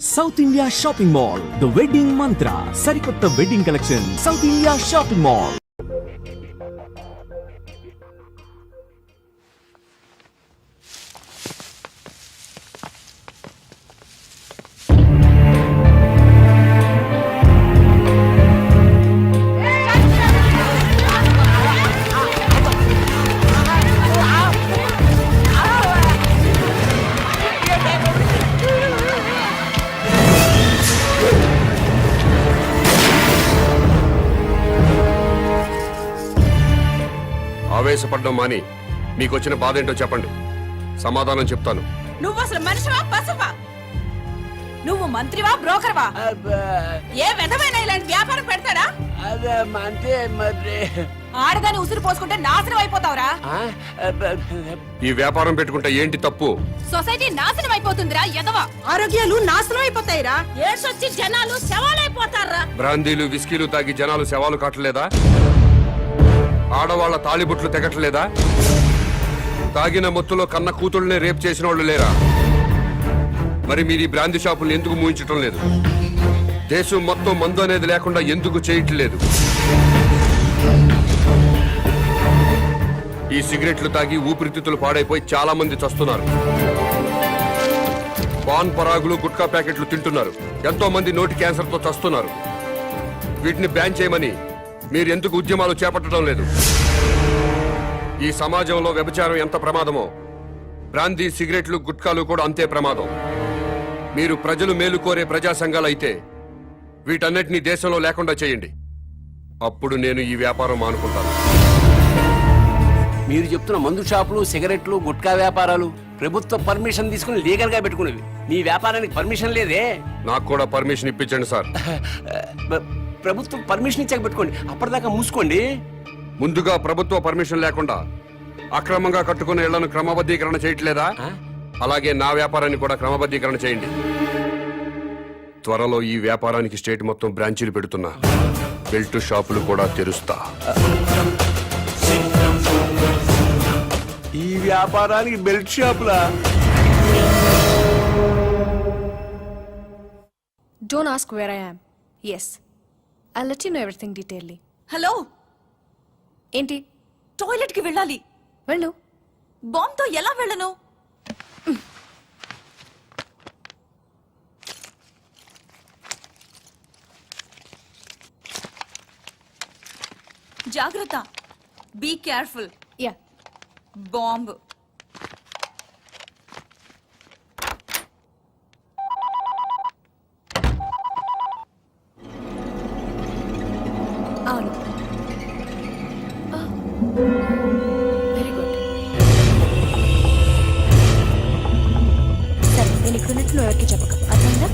South India shopping mall the wedding Mantra సరికొత్త wedding collection South India shopping mall. ఆవేశపడ్డం మాని మీకు వచ్చిన బాధ ఏంటో చెప్పండి, సమాధానం చెప్తాను. నువ్వు అసలు మనిషివా పశువా? నువ్వు మంత్రివా బ్రోకర్వా? ఏ విధమైన ఇలాంటి వ్యాపారం పెడతాడా? ఆడదాన్ని ఉసిరు పోసుకుంటే నాశనం అయిపోతావురా. ఈ వ్యాపారం పెట్టుకుంటే ఏంటి తప్పు? సొసైటీ నాశనం అయిపోతుందిరా ఎదవా. ఆరోగ్యాలు నాశనం అయిపోతాయిరా. ఏడ్సొచ్చి జనాలు శవాలైపోతారా. బ్రాందీలు విస్కీలు తాగి జనాలు శవాలు కాటలేదా? ఆడవాళ్ల తాళిబుట్లు తెగట్లేదా? తాగిన మొత్తులో కన్న కూతుళ్ళనే రేప్ చేసిన వాళ్ళు లేరా? మరి మీరు ఈ బ్రాందీ షాపులు ఎందుకు మూయించటం లేదు? దేశం మొత్తం మందు అనేది లేకుండా ఎందుకు చేయట్లేదు? ఈ సిగరెట్లు తాగి ఊపిరితిత్తులు పాడైపోయి చాలా మంది చస్తున్నారు. పాన్ పరాగులు గుట్కా ప్యాకెట్లు తింటున్నారు. ఎంతో మంది నోటి క్యాన్సర్ తో చస్తున్నారు. వీటిని బ్యాన్ చేయమని మీరు ఎందుకు ఉద్యమాలు చేపట్టడం లేదు? ఈ సమాజంలో వ్యభిచారం ఎంత ప్రమాదమో బ్రాందీ సిగరెట్లు గుట్కాలు కూడా అంతే ప్రమాదం. మీరు ప్రజలు మేలు కోరే ప్రజా సంఘాలు అయితే వీటన్నిటినీ దేశంలో లేకుండా చేయండి. అప్పుడు నేను ఈ వ్యాపారం మానుకుంటాను. మీరు చెప్తున్న మందు షాపులు, సిగరెట్లు, గుట్కా వ్యాపారాలు ప్రభుత్వ పర్మిషన్ తీసుకుని లీగల్ గా పెట్టుకునేవి. మీ వ్యాపారానికి పర్మిషన్ లేదే. నాకు కూడా పర్మిషన్ ఇప్పించండి సార్. ప్రభుత్వం పర్మిషన్ ఇచ్చాక పెట్టుకోండి, అప్పటిదాకా మూసుకోండి. ముందుగా ప్రభుత్వ పర్మిషన్ లేకుండా అక్రమంగా కట్టుకున్న ఇళ్లను క్రమబద్ధీకరణ చేయట్లేదా? అలాగే నా వ్యాపారాన్ని కూడా క్రమబద్ధీకరణ చేయండి. త్వరలో ఈ వ్యాపారానికి స్టేట్ మొత్తం బ్రాంచీలు పెడుతున్నా. బెల్ట్ షాపులు కూడా తెరుస్తా. ఈ వ్యాపారానికి belt షాపులా? Don't ask where I am. Yes, I'll let you know everything detailedly. Hello, ఏంటి? టాయిలెట్ కి వెళ్ళాలి. వెళ్ళు. బాంబ్ తో ఎలా వెళ్ళను? జాగ్రత్త. Be careful. యా. బాంబ్. అవును. Very good. సరే, నేను ఇక్కడ ఉన్నట్టు నువ్వు ఎవరికి చెప్పక, అర్థమైందా?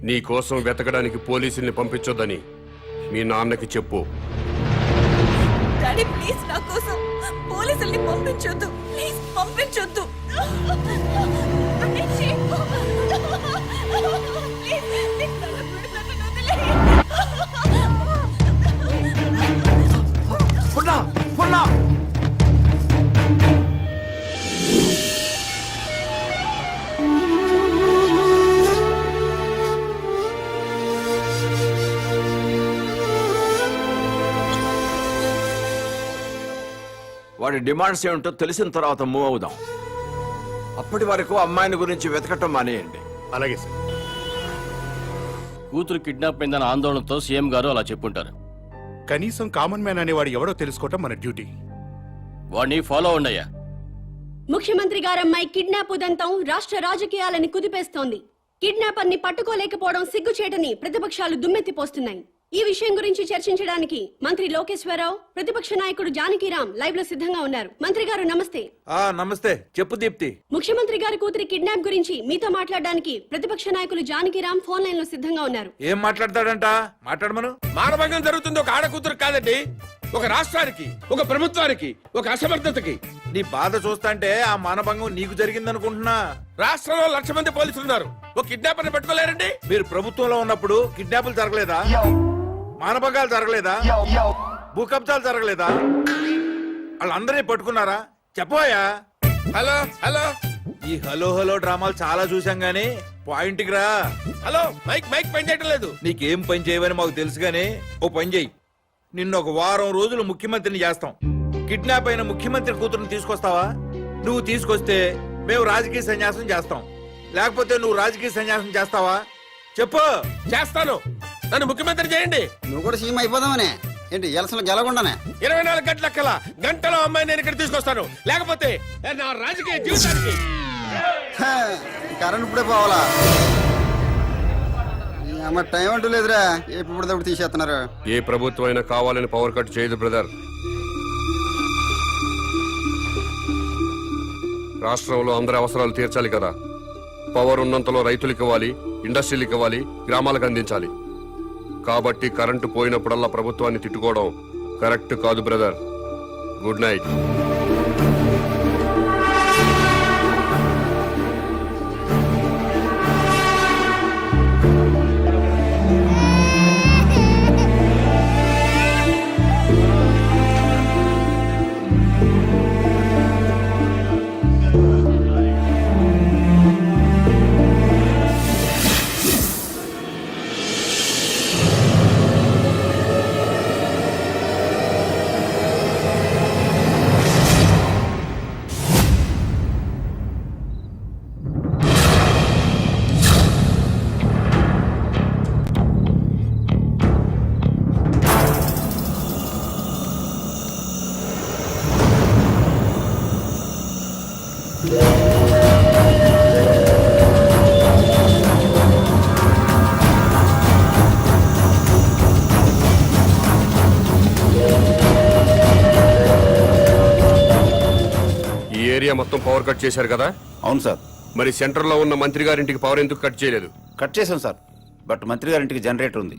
నీ కోసం వెతకడానికి పోలీసుల్ని పంపించొద్దని మీ నాన్నకి చెప్పు. డాడీ ప్లీజ్ నా కోసం పోలీసుల్ని పంపించొద్దు, ప్లీజ్ పంపించొద్దు. అన్నిచ్చి. ప్లీజ్, ప్లీజ్ నన్ను వదిలేయ్. వాడి డిమాండ్స్ ఏమిటో తెలిసిన తర్వాత మూవ్ అవుదాం. అప్పటి వరకు అమ్మాయిని గురించి వెతకటం మానేయండి. అలాగే సార్. కూతురు కిడ్నాప్ అయిందన్న ఆందోళనతో సీఎం గారు అలా చెప్పుంటారు. కనీసం కామన్ మ్యాన్ అనేవాడు ఎవడో తెలుసుకోవటం మన డ్యూటీ. వాడిని ఫాలో ఉండయ్యా. ముఖ్యమంత్రి గారమ్మాయి కిడ్నాప్ ఉదంతం రాష్ట్ర రాజకీయాలని కుదిపేస్తోంది. కిడ్నాపర్ ని పట్టుకోలేకపోవడం సిగ్గుచేటని ప్రతిపక్షాలు దుమ్మెత్తిపోస్తున్నాయి. ఈ విషయం గురించి చర్చించడానికి మంత్రి లోకేశ్వరరావు, ప్రతిపక్ష నాయకుడు జానకిరాం లైవ్ లో సిద్ధంగా ఉన్నారు. మంత్రి గారు నమస్తే. నమస్తే. చెప్పు దీప్తి. ముఖ్యమంత్రి గారి కూతురి కిడ్నాప్ గురించి మీతో మాట్లాడడానికి ప్రతిపక్ష నాయకులు జానకిరాం ఫోన్ లైన్ లో సిద్ధంగా ఉన్నారు. ఏం మాట్లాడతాడంట? మాట్లాడమను. మానభంగం జరుగుతుంది ఒక ఆడకూతురు కాదండి, ఒక రాష్ట్రానికి, ఒక ప్రభుత్వానికి, ఒక అసమర్థతకి. నీ బాధ చూస్తాంటే ఆ మానభంగం నీకు జరిగిందనుకుంటున్నా. రాష్ట్రంలో 1,00,000 మంది పోలీసులు ఉన్నారు, ఒక కిడ్నాపర్ ని పెట్టుకోలేరండి. మీరు ప్రభుత్వంలో ఉన్నప్పుడు కిడ్నాపులు జరగలేదా? మానభంగాలు జరగలేదా? భూకబ్జాలు జరగలేదా? వాళ్ళందరినీ పట్టుకున్నారా? చెప్పోయా. Hello hello. ఈ హలో హలో డ్రామాలు చాలా చూసాం గానీ పాయింట్ కి రా. హలో, మైక్ మైక్ పని చేయటం లేదు. నీకేం పని చేయవని మాకు తెలుసు గానీ ఓ పని చెయ్యి. నిన్ను ఒక వారం రోజులు ముఖ్యమంత్రిని చేస్తాం. కిడ్నాప్ అయిన ముఖ్యమంత్రి కూతురుని తీసుకొస్తావా? నువ్వు తీసుకొస్తే మేము రాజకీయ సన్యాసం చేస్తాం, లేకపోతే నువ్వు రాజకీయ సన్యాసం చేస్తావా? చెప్పు. చేస్తాను, నన్ను ముఖ్యమంత్రి చేయండి. నువ్వు కూడా సీఎం అయిపోదామనే ఏంటి? ఎలసలు గెలకుండానే 24 గంటల కల్లా గంటలో అమ్మాయి నేను ఇక్కడ తీసుకొస్తాను, లేకపోతే నా రాజకీయ జీవితానికి. కరెంట్ ఇప్పుడే పోవాలా? అమ్మ టైం అంటూ లేదురా, ఎప్పుడు తీసేస్తున్నారు. ఏ ప్రభుత్వం అయినా కావాలని పవర్ కట్ చేయదు బ్రదర్. రాష్ట్రంలో అందరి అవసరాలు తీర్చాలి కదా. పవర్ ఉన్నంతలో రైతులకు ఇవ్వాలి, ఇండస్ట్రీలకు ఇవ్వాలి, గ్రామాలకు అందించాలి. కాబట్టి కరెంటు పోయినప్పుడల్లా ప్రభుత్వాన్ని తిట్టుకోవడం కరెక్ట్ కాదు బ్రదర్. Good night. మొత్తం పవర్ కట్ చేశారు కదా? అవును సార్. మరి సెంటర్ లో ఉన్న మంత్రి గారింటికి పవర్ ఎందుకు కట్ చేయలేదు? కట్ చేసాం సార్, బట్ మంత్రి గారింటికి జనరేటర్ ఉంది.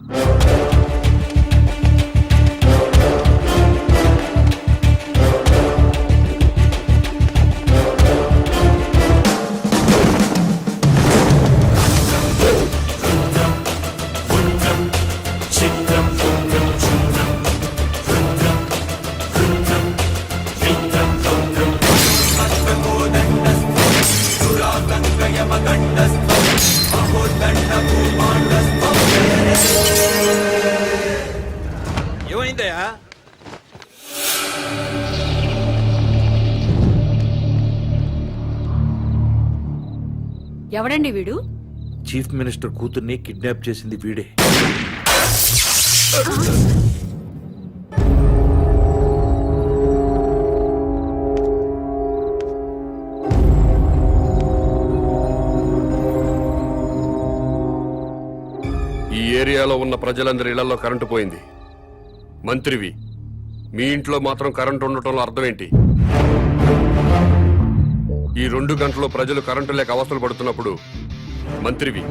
ఏమైందయ్యా? ఎవడండి వీడు? చీఫ్ మినిస్టర్ కూతుర్ని కిడ్నాప్ చేసింది వీడే. ఈ ఏరియాలో ఉన్న ప్రజలందరి ఇళ్లలో కరెంటు పోయింది. మంత్రివి, మీ ఇంట్లో మాత్రం కరెంటు ఉండటంలో అర్థం ఏంటి? ఈ 2 గంటల్లో ప్రజలు కరెంటు లేక అవస్థలు పడుతున్నప్పుడు మంత్రివి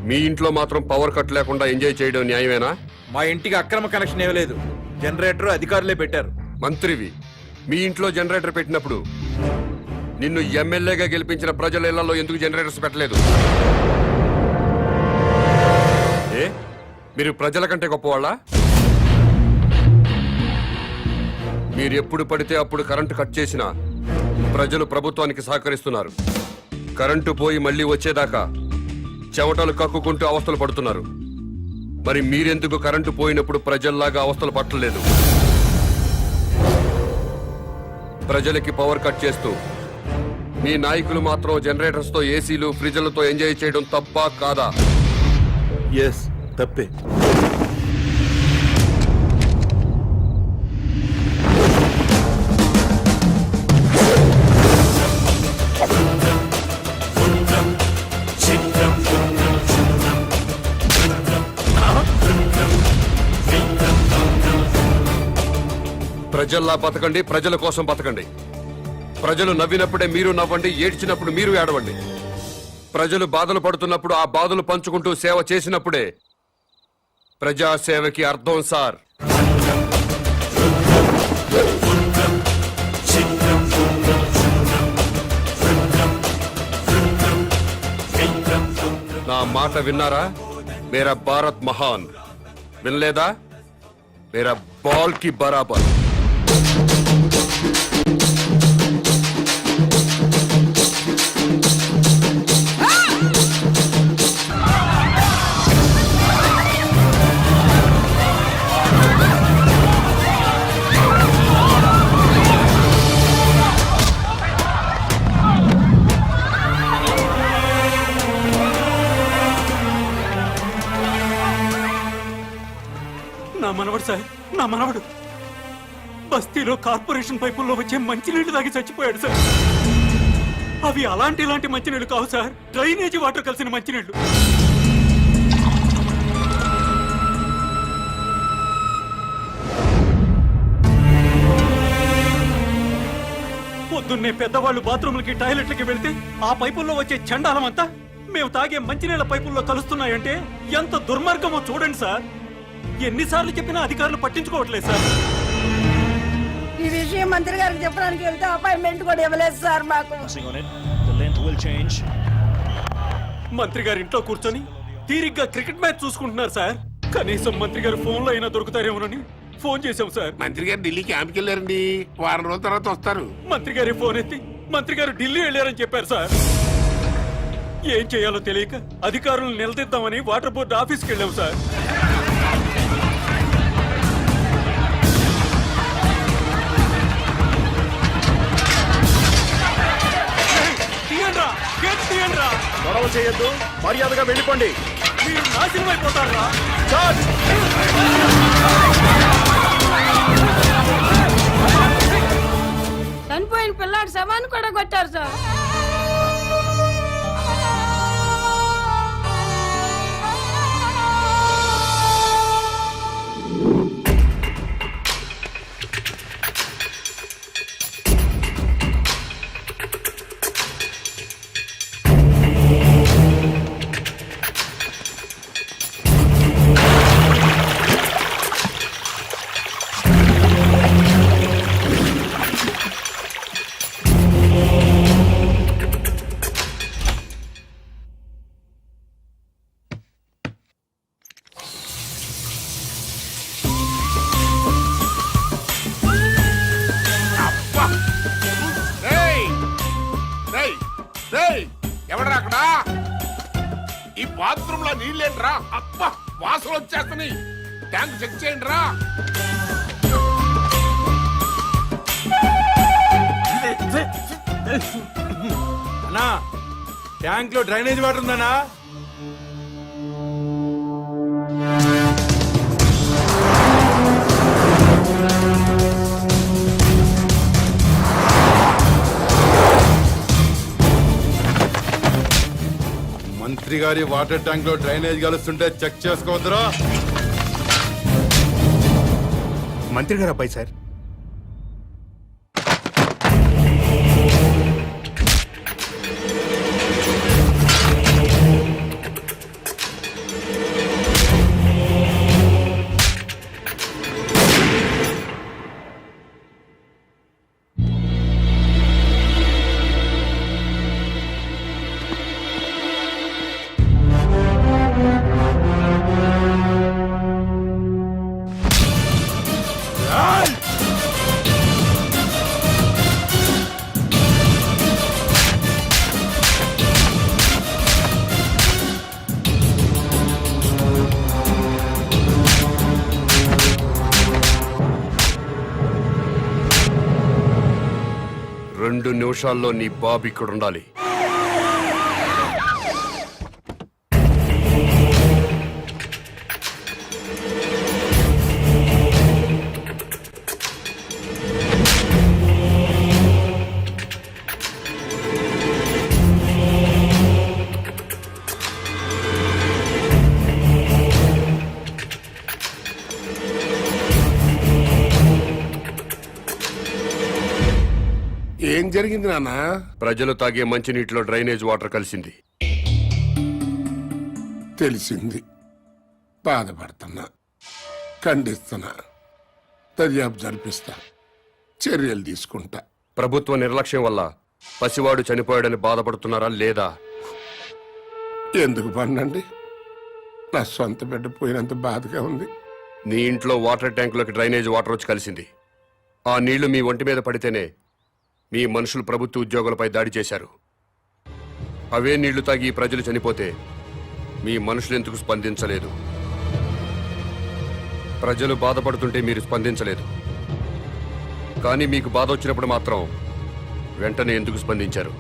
మీ ఇంట్లో మాత్రం పవర్ కట్ లేకుండా ఎంజాయ్ చేయడం న్యాయమేనా? మా ఇంటికి అక్రమ కనెక్షన్ ఇవ్వలేదు. జనరేటర్ అధికారులే పెట్టారు. మంత్రివి, మీ ఇంట్లో జనరేటర్ పెట్టినప్పుడు నిన్ను ఎమ్మెల్యేగా గెలిపించిన ప్రజల ఇళ్లలో ఎందుకు జనరేటర్స్ పెట్టలేదు? ఏ మీరు ప్రజల కంటే గొప్పవాళ్ళా? మీరు ఎప్పుడు పడితే అప్పుడు కరెంటు కట్ చేసినా ప్రజలు ప్రభుత్వానికి సహకరిస్తున్నారు. కరెంటు పోయి మళ్ళీ వచ్చేదాకా చెమటలు కక్కుకుంటూ అవస్థలు పడుతున్నారు. మరి మీరెందుకు కరెంటు పోయినప్పుడు ప్రజల్లాగా అవస్థలు పట్టలేదు? ప్రజలకి పవర్ కట్ చేస్తూ మీ నాయకులు మాత్రం జనరేటర్స్ తో, ఏసీలు, ఫ్రిడ్జ్లతో ఎంజాయ్ చేయడం తప్పా కాదా? ఎస్, తప్పే. ప్రజల్లా బతకండి, ప్రజల కోసం బతకండి. ప్రజలు నవ్వినప్పుడే మీరు నవ్వండి, ఏడ్చినప్పుడు మీరు ఏడవండి. ప్రజలు బాధలు పడుతున్నప్పుడు ఆ బాధలు పంచుకుంటూ సేవ చేసినప్పుడే ప్రజాసేవకి అర్థం సార్. నా మాట విన్నారా? మేరా భారత్ మహాన్. వినలేదా? మేరా బాల్ కి బరాబర్. నా మనవడు సార్, నా మనవడు బస్తీలో కార్పొరేషన్ పైపుల్లో వచ్చే మంచినీళ్లు తాగి చచ్చిపోయాడు సార్. అవి ఇలాంటి మంచినీళ్లు కావు సార్, డ్రైనేజీ వాటర్ కలిసిన మంచినీళ్లు. పొద్దున్నే పెద్దవాళ్ళు బాత్రూమ్లకి, టాయిలెట్లకి వెళ్తే ఆ పైపుల్లో వచ్చే చండాలం అంతా మేము తాగే మంచినీళ్ల పైపుల్లో కలుస్తున్నాయంటే ఎంత దుర్మార్గమో చూడండి సార్. ఎన్నిసార్లు చెప్పినా అధికారులు పట్టించుకోవట్లేదు సార్. ఈ విషయం మంత్రి గారికి చెప్పడానికి వెళ్తే అపాయింట్మెంట్ కూడా ఇవ్వలేదు సార్ మాకు. మంత్రి గారు ఇంట్లో కూర్చొని తీరిగ్గా క్రికెట్ మ్యాచ్ చూసుకుంటున్నారు సార్. కనీసం మంత్రి గారు ఫోన్లో అయినా దొరుకుతారేమోనని ఫోన్ చేశాం సార్. మంత్రి గారు ఢిల్లీ క్యాంప్కి వెళ్ళారండి, వారం రోజుల తర్వాత వస్తారు. మంత్రి గారి ఫోన్ ఎత్తి మంత్రి గారు ఢిల్లీ వెళ్ళారని చెప్పారు సార్. ఏం చేయాలో తెలియక అధికారులను నిలదీద్దామని వాటర్ బోర్డు ఆఫీస్కి వెళ్ళాం సార్. గొడవ చేయొద్దు, మర్యాదగా వెళ్ళిపోండి. మీరు నాశనం అయిపోతారా? చనిపోయిన పిల్లాడి శవాన్ని కూడా కొట్టారు సార్. ఎవడరా అక్కడ? ఈ బాత్రూమ్ లో నీళ్ళేంట్రా? అబ్బా, వాసన వచ్చేస్తని. ట్యాంక్ చెక్ చేయండి రా. అన్నా, ట్యాంక్ లో డ్రైనేజ్ వాటర్ ఉందన్నా? మంత్రి గారి వాటర్ ట్యాంక్ లో డ్రైనేజ్ కలుస్తుంటే చెక్ చేసుకోవద్దురా. మంత్రి గారు అబ్బాయి సార్. 2 నిమిషాల్లో నీ బాబు ఇక్కడ ఉండాలి. ఏం జరిగింది నాన్న? ప్రజలు తాగే మంచినీటిలో డ్రైనేజ్ వాటర్ కలిసింది. తెలిసింది. బాధపడుతున్నా, ఖండిస్తున్నా, దర్యాప్తు జరిపిస్తా, చర్యలు తీసుకుంటా. ప్రభుత్వ నిర్లక్ష్యం వల్ల పసివాడు చనిపోయాడని బాధపడుతున్నారా లేదా? ఎందుకు పన్నండి? నా సొంత బిడ్డ పోయినంత బాధగా ఉంది. నీ ఇంట్లో వాటర్ ట్యాంకులోకి డ్రైనేజ్ వాటర్ వచ్చి కలిసింది. ఆ నీళ్లు మీ ఒంటి మీద పడితేనే మీ మనుషులు ప్రభుత్వ ఉద్యోగులపై దాడి చేశారు. అవే నీళ్లు తాగి ఈ ప్రజలు చనిపోతే మీ మనుషులు ఎందుకు స్పందించలేదు? ప్రజలు బాధపడుతుంటే మీరు స్పందించలేదు. కానీ మీకు బాధ వచ్చినప్పుడు మాత్రం వెంటనే ఎందుకు స్పందించారు?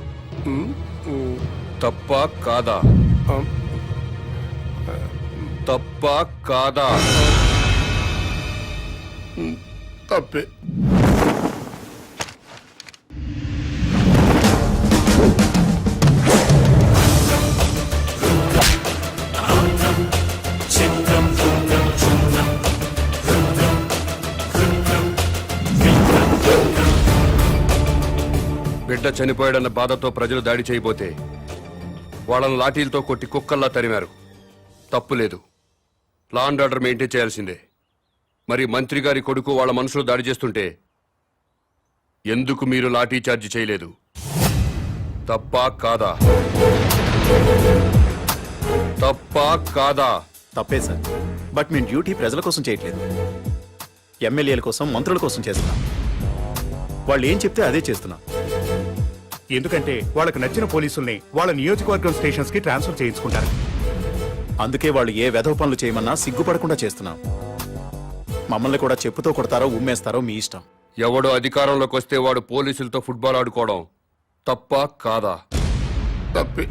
తప్ప కాదా? తప్ప కాదా? తప్పే. బిడ్డ చనిపోయాడన్న బాధతో ప్రజలు దాడి చేయబోతే వాళ్ళని లాఠీలతో కొట్టి కుక్కల్లా తరిమారు. తప్పు లేదు. లా అండ్ ఆర్డర్ మెయింటైన్ చేయాల్సిందే. మరి మంత్రి గారి కొడుకు వాళ్ళ మనుషులు దాడి చేస్తుంటే ఎందుకు మీరు లాఠీ చార్జ్ చేయలేదు? తప్పా కాదా? తప్పా కాదా? తప్పే సార్. బట్ మేము డ్యూటీ ప్రజల కోసం చేయట్లేదు, ఎమ్మెల్యేల కోసం, మంత్రుల కోసం చేస్తున్నాం. వాళ్ళు ఏం చెప్తే అదే చేస్తున్నాం. ఎందుకంటే వాళ్ళకి నచ్చిన పోలీసుల్ని వాళ్ళ నియోజకవర్గం స్టేషన్స్ కి ట్రాన్స్ఫర్ చేయించుకుంటారు. అందుకే వాళ్ళు ఏ వెధవ పనులు చేయమన్నా సిగ్గుపడకుండా చేస్తున్నాం. మమ్మల్ని కూడా చెప్పుతో కొడతారో ఉమ్మేస్తారో మీ ఇష్టం. ఎవడో అధికారంలోకి వస్తే వాడు పోలీసులతో ఫుట్బాల్ ఆడుకోవడం తప్పా కాదా? తప్పే.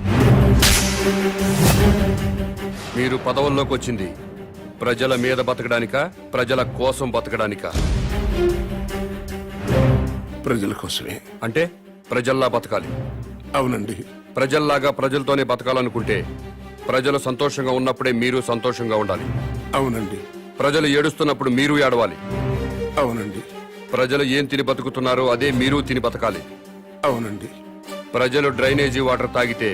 మీరు పదవుల్లోకి వచ్చింది ప్రజల మీద బతకడానికా, ప్రజల కోసం బతకడానికా? ప్రజల కోసమే. అంటే ప్రజల్లా బతకాలి. అవునండి. ప్రజల్లాగా ప్రజలతోనే బతకాలనుకుంటే ప్రజలు సంతోషంగా ఉన్నప్పుడే మీరు సంతోషంగా ఉండాలి. అవునండి. ప్రజలు ఏడుస్తున్నప్పుడు మీరు ఏడవాలి. అవునండి. ప్రజలు ఏం తిని బతుకుతున్నారో అదే మీరు తిని బతకాలి. అవునండి. ప్రజలు డ్రైనేజీ వాటర్ తాగితే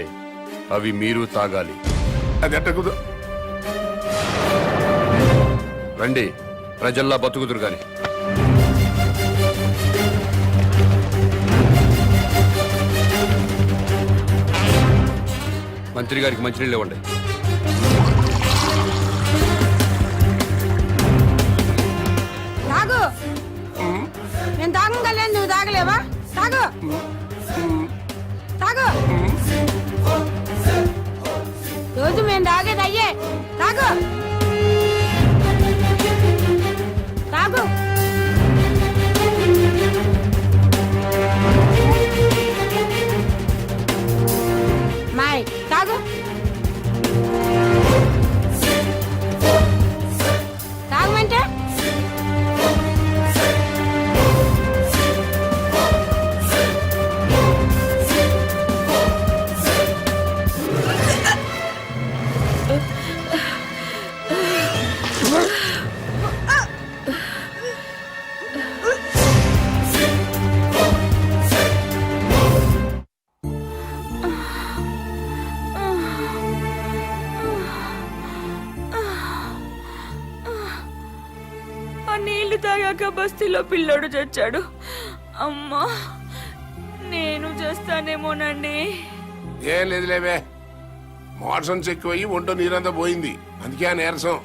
అవి మీరు తాగాలి. అది ఎట్టకుదు. రండి, ప్రజల్లా బతుకుదురు గాని. మంత్రి గారికి మంచినీళ్ళు ఇవ్వండి. తాగు. నేను తాగగలను, నువ్వు తాగలేవా? తాగు. తాగు. రోజు మేము తాగేది అయ్యే. తాగు. తాగు. మాయ్ తాగు. తాగమంటే నీళ్లు తాగాక బస్తీలో పిల్లోడు చచ్చాడు. అమ్మా, నేను చేస్తానేమోనండి. ఏం లేదులేవే, మోషన్స్ ఎక్కువయ్యి ఒంటో నీరంతా పోయింది. అందుకే ఆ నీరసం.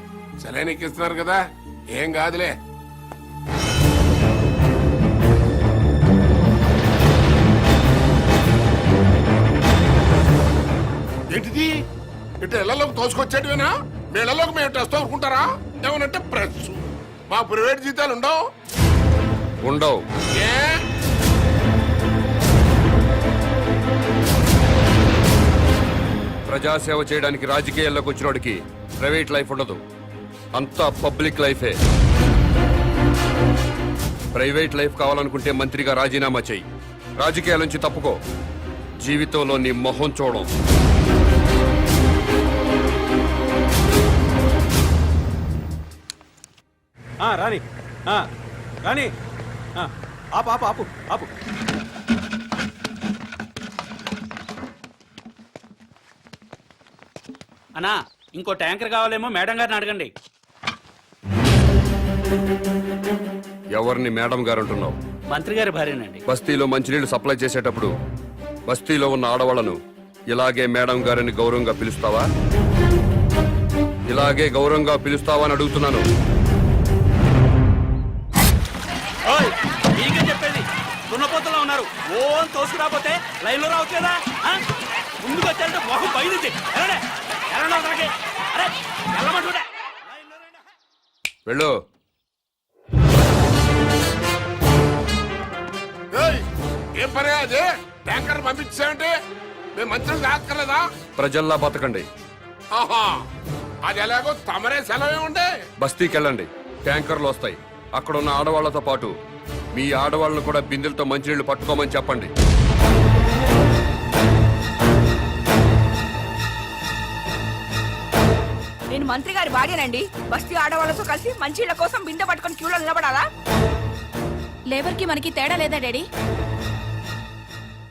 సెలైన్ ఎక్కిస్తున్నారు కదా, ఏం కాదులే. ఏంటిది? ఇటు ఇళ్లలోకి తోసుకొచ్చేటివేనా? మీ ఇళ్లలోకి మేము టెస్ట్ అనుకుంటారా? ఏమనంటే ప్రెస్. మా ప్రైవేట్ జీతాలు ఉండవు. ఉండవు. ఏ ప్రజాసేవ చేయడానికి రాజకీయాల్లోకి వచ్చినోడికి ప్రైవేట్ లైఫ్ ఉండదు, అంతా పబ్లిక్ లైఫే. ప్రైవేట్ లైఫ్ కావాలనుకుంటే మంత్రిగా రాజీనామా చెయ్యి, రాజకీయాల నుంచి తప్పుకో, జీవితంలో నీ మొహం చూడం. రాని రాని ఆపు ఆపు ఆపు ఆపు. అన్నా ఇంకో ట్యాంకర్ కావాలేమో మేడం గారిని అడగండి. ఎవరిని మేడం గారు అంటున్నావు? మంత్రి గారి భార్యనండి. బస్తీలో మంచినీళ్లు సప్లై చేసేటప్పుడు బస్తీలో ఉన్న ఆడవాళ్లను ఇలాగే మేడం గారిని గౌరవంగా పిలుస్తావా? ఇలాగే గౌరవంగా పిలుస్తావా అని అడుగుతున్నాను. మీకే చెప్పేది, దున్నపోతలో ఉన్నారు. ఓ తోసుకురాపోతే లైన్ లో రావచ్చు కదా. ముందుకు వచ్చారంటే మొహం బయలుదేరి వెళ్ళు. ఏం పని అదే? ట్యాంకర్ పంపించామంటే మేము మంత్రులు కాక్కర్లేదా? ప్రజల్లా బతకండి. ఆహా, అది ఎలాగో తమరే సెలవే ఉండే. బస్తీకి వెళ్ళండి, ట్యాంకర్లు వస్తాయి. అక్కడ ఉన్న ఆడవాళ్లతో పాటు మీ ఆడవాళ్ళను కూడా బిందెలతో మంచినీళ్లు పట్టుకోమని చెప్పండి. నేను మంత్రి గారి భార్యనండి. బస్తీ ఆడవాళ్ళతో కలిసి మంచిళ్ళ కోసం బిందె పట్టుకొని క్యూలో నిలబడాలా? లేబర్ కి మనకి తేడా లేదా డాడీ?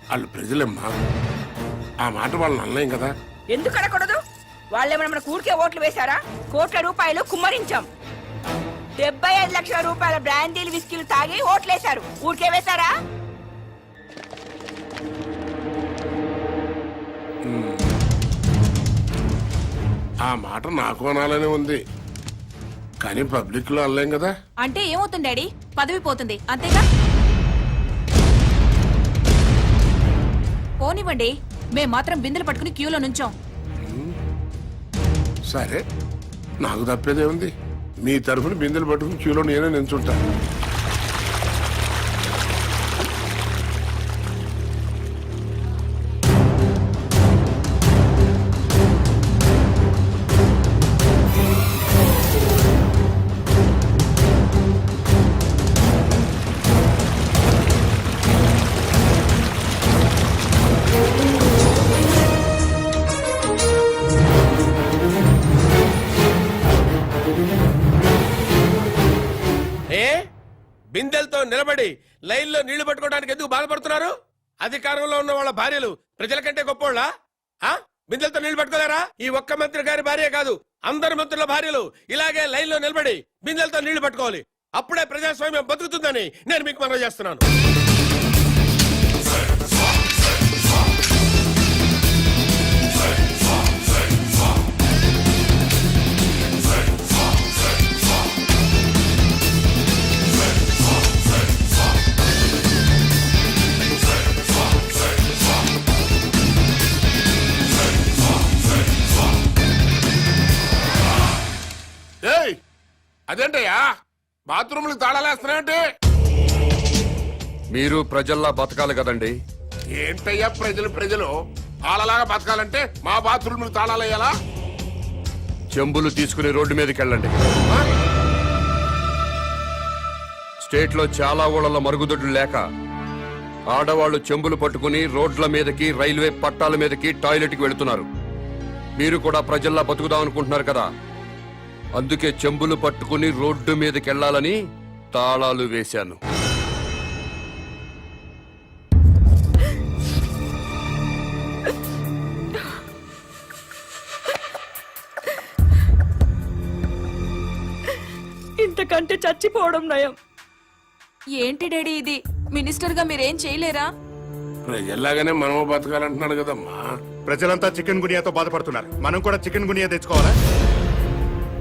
వాళ్ళు ప్రజలమ్మా, ఆ మాట వాళ్ళని అనలేం కదా. ఎందుకు అడగకూడదు? వాళ్ళేమైనా మన కూడికే ఓట్లు వేశారా? కోట్ల రూపాయలు కుమ్మరించాం. 75 లక్షల రూపాయల బ్రాండీలు విస్కీలు తాగి ఓట్లేశారు. ఊరికే వేశారా? ఆ మాట నాకు అనాలనే ఉంది, కానీ పబ్లిక్ లో అనలేం కదా. అంటే ఏమవుతుంది డాడీ? పదవి పోతుంది అంతేగా. పోనివ్వండి, మేం మాత్రం బిందెలు పట్టుకుని క్యూలో నుంచాం. సరే, నాకు తప్పేదే ఉంది. మీ తరఫున బిందెలు పట్టుకుని క్యూలో నేనే నించుంటా. బిందెలతో నిలబడి లైన్లో నీళ్లు పట్టుకోవడానికి ఎందుకు బాధపడుతున్నారు? అధికారంలో ఉన్న వాళ్ళ భార్యలు ప్రజల కంటే గొప్పోళ్ళ? బిందెలతో నీళ్లు పట్టుకోలేరా? ఈ ఒక్క మంత్రి గారి భార్య కాదు, అందరు మంత్రుల భార్యలు ఇలాగే లైన్లో నిలబడి బిందెలతో నీళ్లు పట్టుకోవాలి. అప్పుడే ప్రజాస్వామ్యం బతుకుతుందని నేను మీకు మనవి చేస్తున్నాను. అదేంటయ్యా బాత్రూమ్లకు తాళాలేస్తున్నాయంటే? మీరు ప్రజల్లా బతకాలి కదండి. ఏంటయ్యా ప్రజలు వాళ్ళలాగా బతకాలంటే మా బాత్రూమ్లకు తాళాలయ్యాలా? చెంబులు తీసుకుని రోడ్డు మీదకి వెళ్ళండి. స్టేట్ లో చాలా ఊళ్ళలో మరుగుదొడ్లు లేక ఆడవాళ్లు చెంబులు పట్టుకుని రోడ్ల మీదకి, రైల్వే పట్టాల మీదకి, టాయిలెట్ కి వెళుతున్నారు. మీరు కూడా ప్రజల్లా బతుకుదాం అనుకుంటున్నారు కదా, అందుకే చెంబులు పట్టుకుని రోడ్డు మీదకి వెళ్ళాలని తాళాలు వేశాను. ఇంతకంటే చచ్చిపోవడం నయం. ఏంటి డాడీ ఇది? మినిస్టర్ గా మీరేం చేయలేరా? ప్రజల్లాగానే మనము బతకాలంటున్నాడు కదమ్మా. ప్రజలంతా చికెన్ గునియాతో బాధపడుతున్నారు, మనం కూడా చికెన్ గునియా తెచ్చుకోవాలా?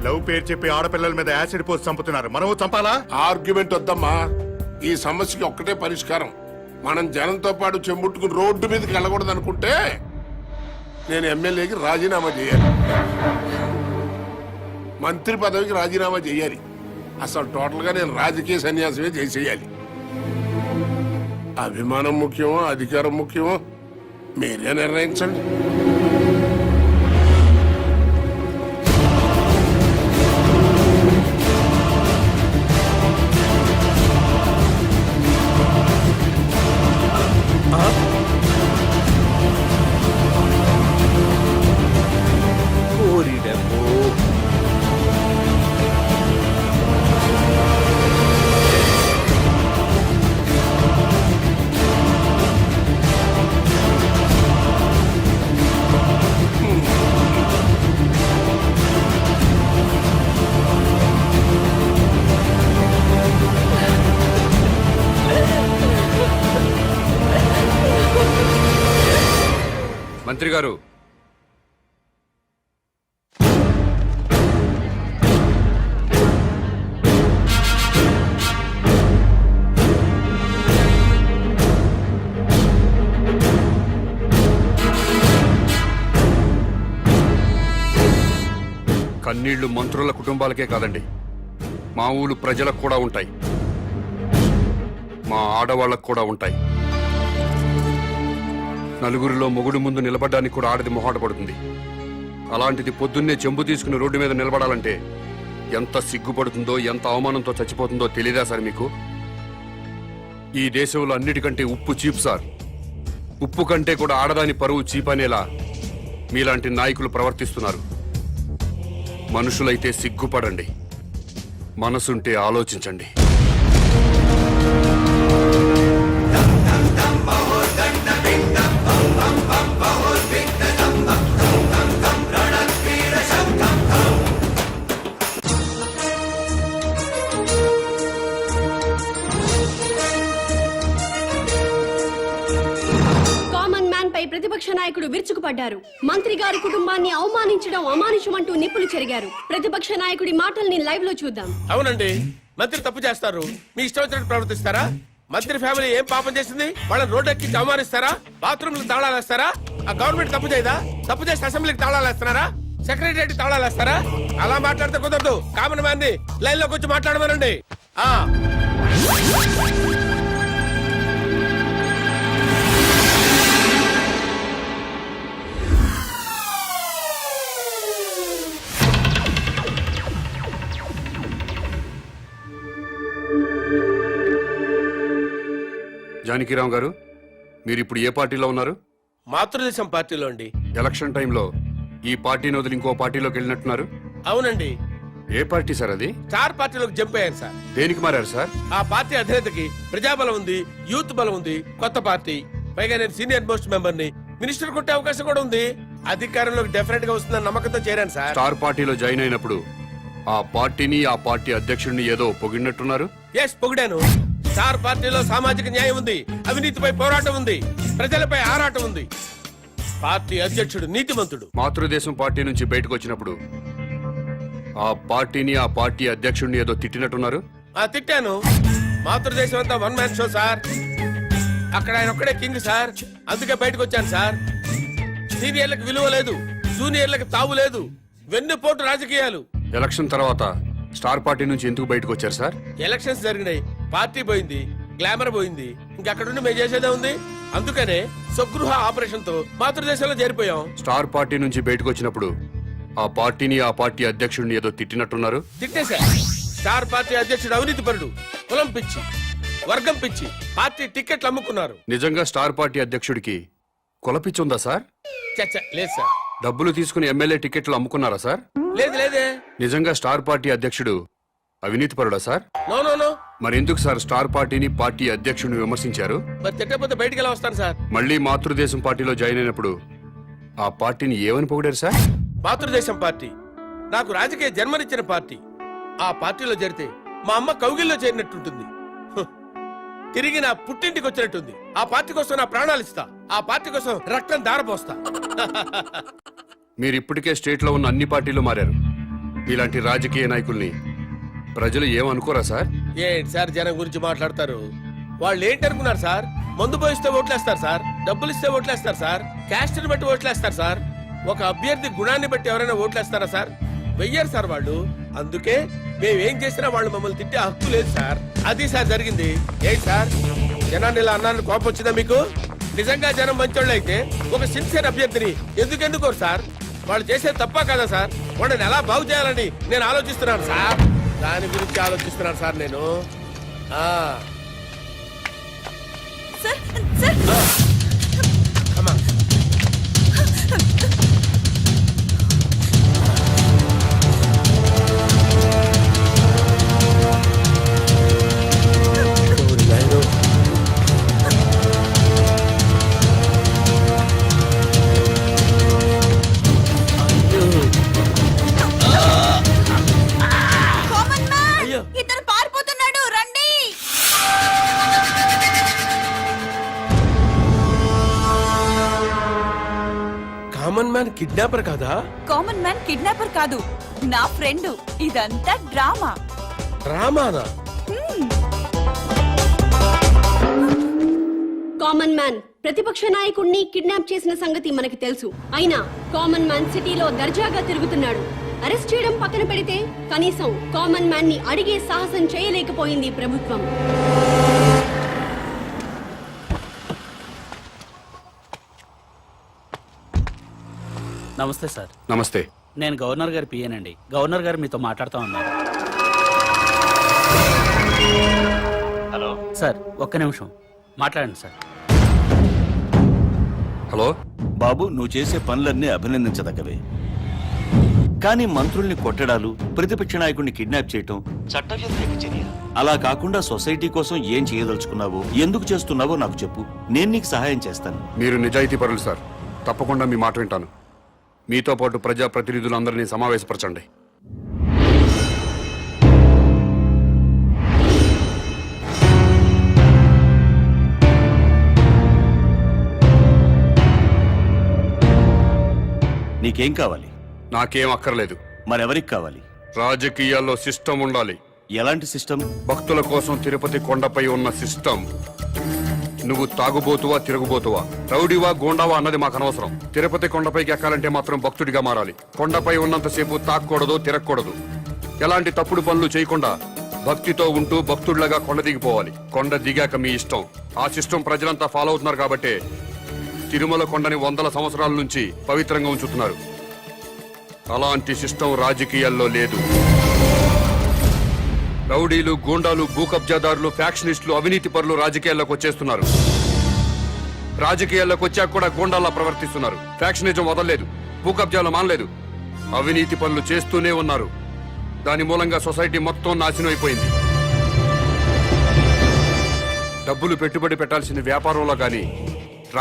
లవ్ పేరు చెప్పి ఆడపిల్లల మీద యాసిడ్ పోసి చంపుతున్నారు, మనము చంపాలా? ఆర్గ్యుమెంట్ వద్దమ్మా. ఈ సమస్యకి ఒక్కటే పరిష్కారం. మనం జనంతో పాటు చెంబుట్టుకుని రోడ్డు మీదకి వెళ్ళకూడదు అనుకుంటే నేను ఎమ్మెల్యేకి రాజీనామా చేయాలి, మంత్రి పదవికి రాజీనామా చేయాలి. అసలు టోటల్ గా నేను రాజకీయ సన్యాసమే చేసేయాలి. అభిమానం ముఖ్యమో అధికారం ముఖ్యమో మీరే నిర్ణయించండి. మంత్రి గారు, కన్నీళ్లు మంత్రుల కుటుంబాలకే కాదండి, మా ఊరు ప్రజలకు కూడా ఉంటాయి, మా ఆడవాళ్లకు కూడా ఉంటాయి. నలుగురిలో మొగుడు ముందు నిలబడడానికి కూడా ఆడది మొహాటపడుతుంది. అలాంటిది పొద్దున్నే చెంబు తీసుకుని రోడ్డు మీద నిలబడాలంటే ఎంత సిగ్గుపడుతుందో, ఎంత అవమానంతో చచ్చిపోతుందో తెలీదా సార్ మీకు? ఈ దేశంలో అన్నిటికంటే ఉప్పు చీప్ సార్. ఉప్పు కంటే కూడా ఆడదాని పరువు చీప్ అనేలా మీలాంటి నాయకులు ప్రవర్తిస్తున్నారు. మనుషులైతే సిగ్గుపడండి, మనసుంటే ఆలోచించండి. కామన్ మ్యాన్ పై ప్రతిపక్ష నాయకుడు విరుచుకుపడ్డారు. మంత్రి గారి కుటుంబాన్ని అవమానించడం అమానుషమంటూ నిప్పులు చెరిగారు. ప్రతిపక్ష నాయకుడి మాటల్ని లైవ్ లో చూద్దాం. అవునండి, మంత్రి తప్పు చేస్తారు, మీ ఇష్టం వచ్చినట్టు ప్రవర్తిస్తారా? మంత్రి ఫ్యామిలీ ఏం పాపం చేసింది? వాళ్ళని రోడ్డెక్కి అవమానిస్తారా? బాత్రూమ్లకు తాళాలు వేస్తారా? ఆ గవర్నమెంట్ తప్పు చేయదా? తప్పు చేసి అసెంబ్లీకి తాళాలు వేస్తున్నారా? సెక్రటరీ తాళాలు వేస్తారా? అలా మాట్లాడితే కుదరదు. కామన్ మ్యాన్ ని లైన్ లోకి వచ్చి మాట్లాడమనండి. జానకిరామ్ గారు, మీరు ఇప్పుడు ఏ పార్టీలో ఉన్నారు? మాతృదేశం పార్టీలో అండి. ఎలక్షన్ టైంలో ఈ పార్టీని వదిలి ఇంకో పార్టీలోకి వెళ్ళినట్టున్నారు. అవునండి. ఏ పార్టీ సార్ అది? స్టార్ పార్టీలోకి జంప్ అయ్యాను సార్. దేనికి మారారు సార్? ఆ పార్టీ అధినేతకి ప్రజాబలం ఉంది, యూత్ బలం ఉంది, కొత్త పార్టీ. పైగా నేను సీనియర్ మోస్ట్ మెంబర్ ని, మినిస్టర్ కొట్టే అవకాశం కూడా ఉంది. అధికారంలోకి డెఫినెట్ గా వస్తుందని నమ్మకంతో చేరాను సార్. స్టార్ పార్టీలో జాయిన్ అయినప్పుడు ఆ పార్టీని, ఆ పార్టీ అధ్యక్షుడిని ఏదో పొగిడినట్టున్నారు. ఎస్, పొగిడాను. స్టార్ పార్టీలో సామాజిక న్యాయం ఉంది, అవినీతిపై పోరాటం ఉంది, ప్రజలపై ఆరాటం ఉంది. పార్టీ అధ్యక్షుడు నీతిమంతుడు. మాతృదేశం పార్టీ నుంచి బయటకు వచ్చినప్పుడు ఆ పార్టీని, ఆ పార్టీ అధ్యక్షుడిని ఏదో తిట్టినట్టున్నారు. తిట్టాను. మాతృదేశం అంతా వన్ మ్యాన్ షో సార్. అక్కడ ఆయన ఒక్కడే కింగ్ సార్. అందుకే బయటకు వచ్చాను సార్. సీనియర్లకు విలువ లేదు, జూనియర్లకు తావు లేదు, వెన్నుపోటు రాజకీయాలు. ఎలక్షన్ తర్వాత స్టార్ పార్టీ నుంచి ఎందుకు బయటకు వచ్చారు సార్? ఎలక్షన్స్ జరిగినాయి, పార్టీ పోయింది, గ్లామర్ పోయింది, ఇంకక్కడుండి మేము చేసేదే ఉంది. అందుకనే స్వగృహ ఆపరేషన్ తో మాతృదేశంలో చేరిపోయాం. స్టార్ పార్టీ నుంచి బయటకు వచ్చినప్పుడు ఆ పార్టీని, ఆ పార్టీ అధ్యక్షుడిని ఏదో తిట్టినట్టున్నారు. తిట్టేశా. స్టార్ పార్టీ అధ్యక్షుడు అవినీతి పరుడు, కులం పిచ్చి, వర్గం పిచ్చి, పార్టీ టికెట్లు అమ్ముకున్నారు. నిజంగా స్టార్ పార్టీ అధ్యక్షుడికి కులపిచ్చుందా సార్? చచ్చ లేదు సార్. డబ్బులు తీసుకుని ఎమ్మెల్యే టికెట్లు అమ్ముకున్నారా సార్? లేదు లేదే. నిజంగా స్టార్ పార్టీ అధ్యక్షుడు అవినీతి పరుడా సార్? No no no. మరెందుకు సార్ స్టార్ పార్టీని, పార్టీ అధ్యక్షుడిని విమర్శించారు? మరి తిట్టకపోతే బయటికి ఎలా వస్తాను సార్? మళ్ళీ మాతృదేశం పార్టీలో జాయిన్ అయినప్పుడు ఆ పార్టీని ఏమని పొగిడారు సార్? మాతృదేశం పార్టీ నాకు రాజకీయ జన్మనిచ్చిన పార్టీ. ఆ పార్టీలో చేరితే మా అమ్మ కౌగిల్లో చేరినట్టుంటుంది. తిరిగి నా పుట్టింటికి వచ్చినట్టుంది. ఆ పార్టీ కోసం నా ప్రాణాలు ఇస్తా, ఆ పార్టీ కోసం రక్తం దారపోస్తా. మీరు ఇప్పటికే స్టేట్ లో ఉన్న అన్ని పార్టీలు మారారు. ఇలాంటి రాజకీయ నాయకుల్ని ప్రజలు ఏమనుకోరా సార్? ఏంటి సార్ జనం గురించి మాట్లాడతారు? వాళ్ళు ఏంటనుకున్నారు సార్? మందు పోయిస్తే ఓట్లేస్తారు సార్, డబ్బులు ఇస్తే ఓట్లేస్తారు సార్, క్యాస్ట్ ని బట్టి ఓట్లేస్తారు సార్. ఒక అభ్యర్థి గుణాన్ని బట్టి ఎవరైనా ఓట్లేస్తారా సార్? వెయ్యారు సార్ వాళ్ళు. అందుకే మేమేం చేసినా వాళ్ళు మమ్మల్ని తిట్టే హక్కు లేదు సార్. అది సార్ జరిగింది. ఏంటి సార్ జనాన్ని ఇలా అన్నాను, కోపం వచ్చిందా మీకు? నిజంగా జనం మంచోళ్ళు అయితే ఒక సిన్సియర్ అభ్యర్థిని ఎందుకోరు సార్? వాళ్ళు చేసేది తప్ప కదా సార్? వాళ్ళని ఎలా బాగు చేయాలని నేను ఆలోచిస్తున్నాను సార్. దాని గురించి ఆలోచిస్తున్నాను సార్ నేను. అమ్మా ఇతను పారిపోతున్నాడు, రండి. మ్యాన్ కిడ్నాపర్ కాదా? కామన్ మ్యాన్ కిడ్నాపర్ కాదు, నా ఫ్రెండ్. ఇదంతా డ్రామా. డ్రామానా? కామన్ మ్యాన్ ప్రతిపక్ష నాయకుడిని కిడ్నాప్ చేసిన సంగతి మనకి తెలుసు. అయినా కామన్ మ్యాన్ సిటీలో దర్జాగా తిరుగుతున్నాడు. అరెస్ట్ చేయడం పక్కన పెడితే కనీసం కామన్ మ్యాన్ ని అడిగే సాహసం చేయలేకపోయింది ప్రభుత్వం. నమస్తే సార్. నమస్తే. నేను గవర్నర్ గారి పిఏనండి. గవర్నర్ గారు మీతో మాట్లాడుతూ ఉన్నారు. హలో సార్, ఒక్క నిమిషం మాట్లాడండి సార్. హలో బాబు, నువ్వు చేసే పనులన్నీ అభినందించదగ్గవే, కానీ మంత్రుల్ని కొట్టడాలు, ప్రతిపక్ష నాయకుడిని కిడ్నాప్ చేయటం చట్టవ్యతిరేక చర్య. అలా కాకుండా సొసైటీ కోసం ఏం చేయదలుచుకున్నావో, ఎందుకు చేస్తున్నావో నాకు చెప్పు, నేను నీకు సహాయం చేస్తాను. మీరు నిజాయితీ పరులు సార్. తప్పకుండా మీ మాట వింటాను. మీతో పాటు ప్రజాప్రతినిధులందరినీ సమావేశపరచండి. నీకేం కావాలి? నాకేం అక్కర్లేదు. మరెవరికి కావాలి? రాజకీయాల్లో సిస్టమ్ ఉండాలి. ఎలాంటి సిస్టమ్? భక్తుల కోసం తిరుపతి కొండపై ఉన్న సిస్టమ్. నువ్వు తాగుబోతువా, తిరుగుబోతువా, రౌడీవా, గోండావా అన్నది మాకు అనవసరం. తిరుపతి కొండపైకి ఎక్కాలంటే మాత్రం భక్తుడిగా మారాలి. కొండపై ఉన్నంతసేపు తాక్కూడదు, తిరగకూడదు. ఎలాంటి తప్పుడు పనులు చేయకుండా భక్తితో ఉంటూ భక్తుడిలాగా కొండ దిగిపోవాలి. కొండ దిగాక మీ ఇష్టం. ఆ సిస్టమ్ ప్రజలంతా ఫాలో అవుతున్నారు కాబట్టే తిరుమల కొండని 100 సంవత్సరాల నుంచి పవిత్రంగా ఉంచుతున్నారు. అలాంటి సిస్టమ్ రాజకీయాల్లో లేదు. రౌడీలు, గూండాలు, భూకబ్జాదారులు, ఫ్యాక్షనిస్టులు, అవినీతి పరులు రాజకీయాల్లోకి వచ్చేస్తున్నారు. రాజకీయాల్లోకి వచ్చాక కూడా గూండాల్లా ప్రవర్తిస్తున్నారు. ఫ్యాక్షనిజం వదలలేదు, భూకబ్జాలు మానలేదు, అవినీతి పనులు చేస్తూనే ఉన్నారు. దాని మూలంగా సొసైటీ మొత్తం నాశనం అయిపోయింది. డబ్బులు పెట్టుబడి పెట్టాల్సిన వ్యాపారంలో గాని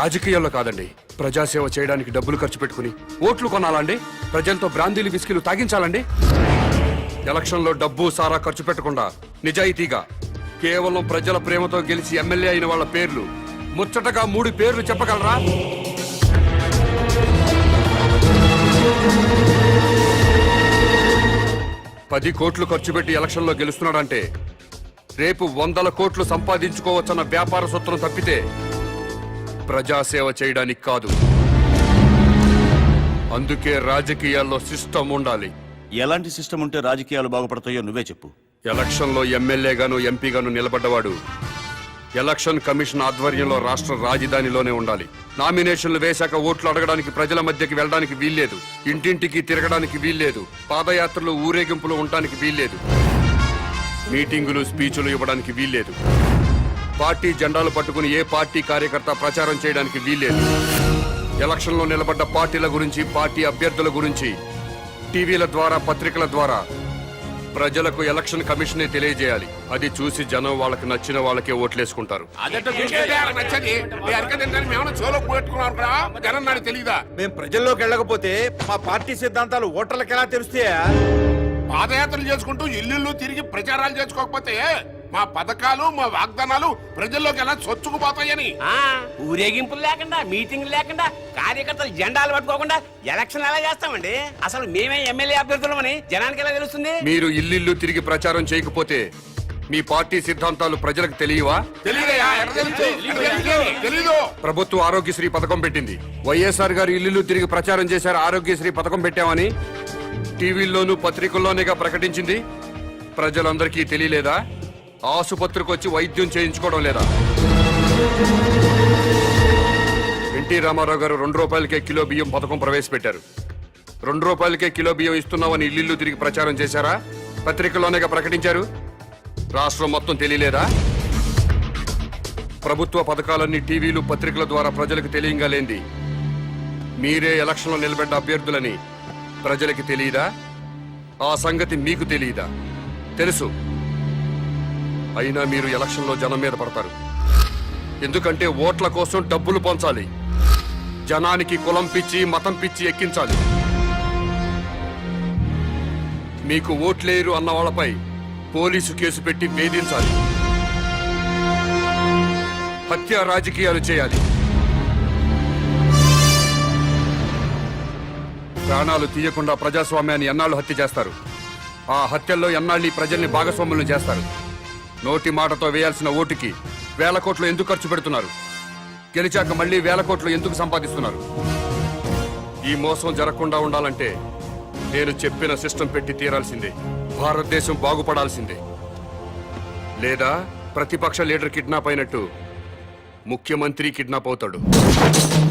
రాజకీయాల్లో కాదండి. ప్రజాసేవ చేయడానికి డబ్బులు ఖర్చు పెట్టుకుని ఓట్లు కొనాలండి? ప్రజలతో బ్రాందీలు, విస్కీలు తాగించాలండి? ఎలక్షన్లో డబ్బు సారా ఖర్చు పెట్టకుండా నిజాయితీగా కేవలం ప్రజల ప్రేమతో గెలిచి ఎమ్మెల్యే అయిన వాళ్ళ పేర్లు ముచ్చటగా 3 పేర్లు చెప్పగలరా? $10 కోట్లు ఖర్చు పెట్టి ఎలక్షన్లో గెలుస్తున్నాడంటే రేపు 100 కోట్లు సంపాదించుకోవచ్చన్న వ్యాపార సూత్రం తప్పితే ప్రజాసేవ చేయడానికి కాదు. అందుకే రాజకీయాల్లో సిస్టమ్ ఉండాలి. ఎలాంటి సిస్టమ్ ఉంటే రాజకీయాలు బాగుపడతాయో నువ్వే చెప్పు. ఎలక్షన్లో ఎమ్మెల్యేగాను, ఎంపీగాను నిలబడ్డవాడు ఎలక్షన్ కమిషన్ ఆధ్వర్యంలో రాష్ట్ర రాజధానిలోనే ఉండాలి. నామినేషన్లు వేశాక ఓట్లు అడగడానికి ప్రజల మధ్యకి వెళ్ళడానికి వీల్లేదు. ఇంటింటికి తిరగడానికి వీల్లేదు. పాదయాత్రలు, ఊరేగింపులు ఉండడానికి వీల్లేదు. మీటింగులు, స్పీచులు ఇవ్వడానికి వీల్లేదు. పార్టీ జెండాలు పట్టుకుని ఏ పార్టీ కార్యకర్త ప్రచారం చేయడానికి వీల్లేదు. ఎలక్షన్లో నిలబడ్డ పార్టీల గురించి, పార్టీ అభ్యర్థుల గురించి టీవీల ద్వారా, పత్రికల ద్వారా ప్రజలకు ఎలక్షన్ కమిషనే తెలియజేయాలి. అది చూసి జనం వాళ్ళకి నచ్చిన వాళ్ళకే ఓట్లేసుకుంటారు. మేము ప్రజల్లోకి వెళ్ళకపోతే మా పార్టీ సిద్ధాంతాలు ఓటర్లకు ఎలా తెలుస్తాయా? పాదయాత్రలు చేసుకుంటూ ఇల్లు తిరిగి ప్రచారాలు చేసుకోకపోతే మా పథకాలు, మా వాగ్దానాలు ప్రజల్లోకి ఎలా చొచ్చుకుపోతాయని. ఊరేగింపులు లేకుండా, మీటింగ్ లేకుండా, కార్యకర్తలు జెండాలు పట్టుకోకుండా ఎలక్షన్ ఎలా చేస్తామండి? అసలు మేమే ఎమ్మెల్యే అభ్యర్థులమని జనానికి ఎలా తెలుస్తుంది? మీరు ఇల్లు తిరిగి ప్రచారం చేయకపోతే మీ పార్టీ సిద్ధాంతాలు ప్రజలకు తెలియవా? ప్రభుత్వం ఆరోగ్యశ్రీ పథకం పెట్టింది. వైఎస్ఆర్ గారు ఇల్లు తిరిగి ప్రచారం చేశారు. ఆరోగ్యశ్రీ పథకం పెట్టామని టీవీల్లోనూ పత్రికల్లోనేగా ప్రకటించింది. ప్రజలందరికీ తెలియలేదా? ఆసుపత్రికి వచ్చి వైద్యం చేయించుకోవడం లేదా? ఎన్టీ రామారావు గారు ₹2 కిలో బియ్యం పథకం ప్రవేశపెట్టారు. ₹2 కిలో బియ్యం ఇస్తున్నామని ఇల్లు తిరిగి ప్రచారం చేశారా? పత్రికల్లోనేగా ప్రకటించారు. రాష్ట్రం మొత్తం తెలియలేదా? ప్రభుత్వ పథకాలన్నీ టీవీలు, పత్రికల ద్వారా ప్రజలకు తెలియంగా లేంది మీరే ఎలక్షన్లో నిలబడ్డ అభ్యర్థులని ప్రజలకి తెలియదా? ఆ సంగతి మీకు తెలియదా? తెలుసు. అయినా మీరు ఎలక్షన్లో జనం మీద పడతారు. ఎందుకంటే ఓట్ల కోసం డబ్బులు పంచాలి. జనానికి కులం పిచ్చి, మతం పిచ్చి ఎక్కించాలి. మీకు ఓట్లేరు అన్న వాళ్ళపై పోలీసు కేసు పెట్టి వేధించాలి. హత్య రాజకీయాలు చేయాలి. ప్రాణాలు తీయకుండా ప్రజాస్వామ్యాన్ని ఎన్నాళ్ళు హత్య చేస్తారు? ఆ హత్యల్లో ఎన్నాళ్ళు ఈ ప్రజల్ని భాగస్వాములను చేస్తారు? నోటి మాటతో వేయాల్సిన ఓటుకి వేల కోట్లు ఎందుకు ఖర్చు పెడుతున్నారు? గెలిచాక మళ్ళీ వేల కోట్లు ఎందుకు సంపాదిస్తున్నారు? ఈ మోసం జరగకుండా ఉండాలంటే నేను చెప్పిన సిస్టమ్ పెట్టి తీరాల్సిందే. భారతదేశం బాగుపడాల్సిందే. లేదా ప్రతిపక్ష లీడర్ కిడ్నాప్ అయినట్టు ముఖ్యమంత్రి కిడ్నాప్ అవుతాడు.